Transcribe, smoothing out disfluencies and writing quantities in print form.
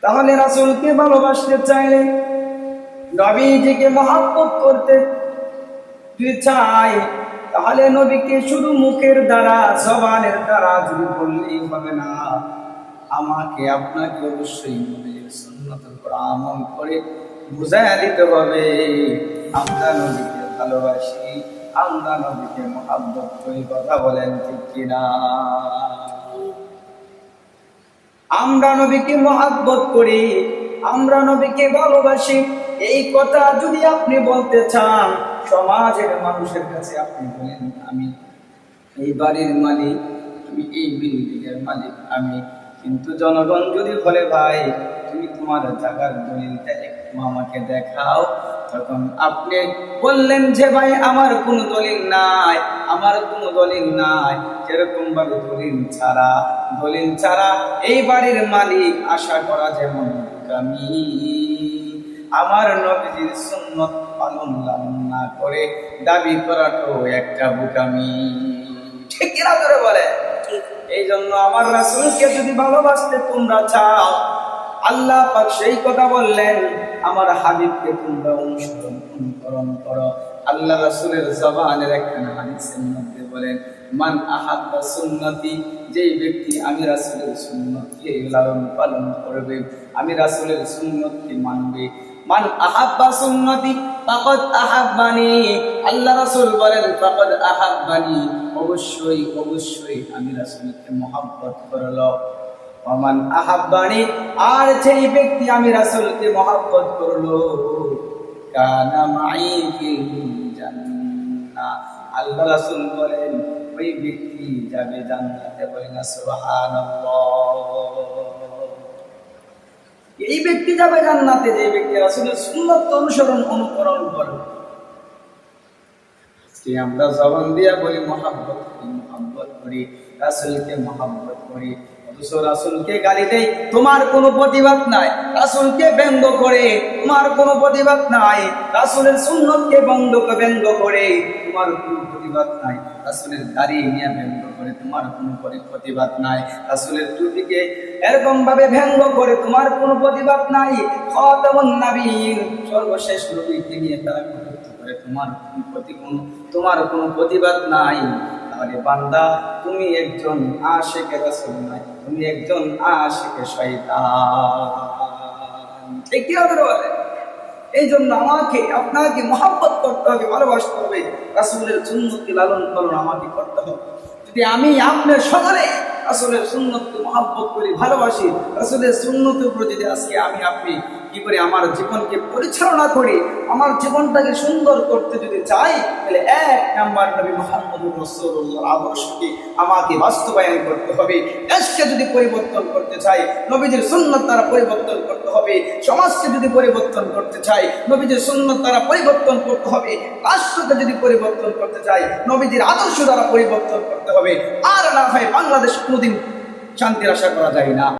তাহলে রাসূলকে ভালোবাসতে চাইলে, নবীজিকে মহব্বত করতে যদি চাই, তাহলে নবীকে শুধু মুখের দ্বারা, জবানের দ্বারা যদি বললেই হবে না, আমাকে আপনাকে অবশ্যই নবীর সুন্নতের উপর আমল করে বুঝাইয়া দিতে হবে আমরা নবীকে ভালোবাসি, আমরা নবীকে মহব্বত করি। কথা বলেন ঠিক কিনা? আমরা নবীকে মহব্বত করি, আমরা নবীকে ভালোবাসি, এই কথা যদি আপনি বলতে চান, সমাজের মানুষের কাছে আপনি বলেন, আমি এই বাড়ির মালিক, আমি এই বিল্ডিং এর মালিক আমি, কিন্তু জনগণ যদি বলে ভাই তুমি তোমার জায়গার দলিলটা একটু আমাকে দেখাও, তখন আপনি বললেন যে ভাই আমার কোনো দলিল নাই, আমার কোনো দলিল নাই। যেরকম ভাবে দলিল ছাড়া এই বাড়ির মালিক আশা করা যেমন বোকামি, আমার নবীজির সুন্নত পালন না করে দাবি করাটাও একটা বোকামি। ঠিক কিনা করে বলে? এই জন্য আমার রাসূলকে যদি ভালোবাসতে তোমরা চাও, আল্লাহ পাক সেই কথা বললেন, আমার হাবিবকে তোমরা অনুকরণ করো। আল্লাহ রাসূলের জবানের একখানা হাদিসের মধ্যে বলেন, মান আহাব্বা সুন্নতি, যেই ব্যক্তি আমি রাসূলের সুন্নতকে লালন পালন করবে, আমি রাসূলের সুন্নতকে মানবে, মান আহাব্বা সুন্নতি ফাকাদ আহাব্বানি, আল্লাহ রাসূল বলেন ফাকাদ আহাব্বানি, অবশ্যই আমি রাসূলকে মহব্বত করলো। ওমান আহাব্বানি, আর যেই ব্যক্তি আমি রাসূলকে মহব্বত করলো, কানা মাই ফিল জান্নাহ, আল্লাহ রাসূল বলেন ওই ব্যক্তি যাবে জান্নাতে। বলেন সুবহানাল্লাহ। এই ব্যক্তি যাবে জান্নাতে যে ব্যক্তি রাসূলের সুন্নাত অনুকরণ করে। যে আমরা জবান দিয়া বলি মহব্বত করি, রাসূলকে মহব্বত করি, অথচ রাসূলকে গালি দেই, তোমার কোনো প্রতিবাদ নাই। রাসূলকে ব্যঙ্গ করে তোমার কোনো প্রতিবাদ নাই। রাসূলের সুন্নতকে ব্যঙ্গ করে তোমার কোনো প্রতিবাদ নাই। রাসূলের দাড়ি নিয়ে ব্যঙ্গ করে তোমার কোনো প্রতিবাদ নাই। রাসূলের টুপিকে এরকম ভাবে ব্যঙ্গ করে তোমার কোনো প্রতিবাদ নাই। খাতামুন নবীয়্যিন, সর্বশেষ নবীকে নিয়ে তারা কটূক্তি করে তোমার কোনো প্রতিবাদ নাই। তাহলে বান্দা, তুমি একজন আশিকে রাসূল নয়, তুমি একজন আশিকে শয়তান। ঠিক কি হবে বলে? এই জন্য আমাকে আপনাকে মহব্বত করতে হবে, ভালোবাসতে হবে, রাসূলের সুন্নতকে লালন পালন আমাকে করতে হবে। যদি আমি আপনার সকলে রাসূলের সুন্নতকে মহব্বত করি, ভালোবাসি, রাসূলের সুন্নতের উপর যদি আজকে আপনি কি করে আমার জীবনকে পরিচালনা করি, আমার জীবনটাকে সুন্দর করতে যদি চাই, তাহলে 1 নাম্বার নবী মুহাম্মদুর রাসূলুল্লাহর আদর্শকে আমাকে বাস্তবায়ন করতে হবে। দেশকে যদি পরিবর্তন করতে চাই, নবীজির সুন্নাত দ্বারা পরিবর্তন করতে হবে। সমাজকে যদি পরিবর্তন করতে চাই, নবীজির সুন্নাত দ্বারা পরিবর্তন করতে হবে। রাষ্ট্রকে যদি পরিবর্তন করতে চাই, নবীজির আদর্শ দ্বারা পরিবর্তন করতে হবে। আর না হয় বাংলাদেশ কোনোদিন শান্তির আশা করা যায় না।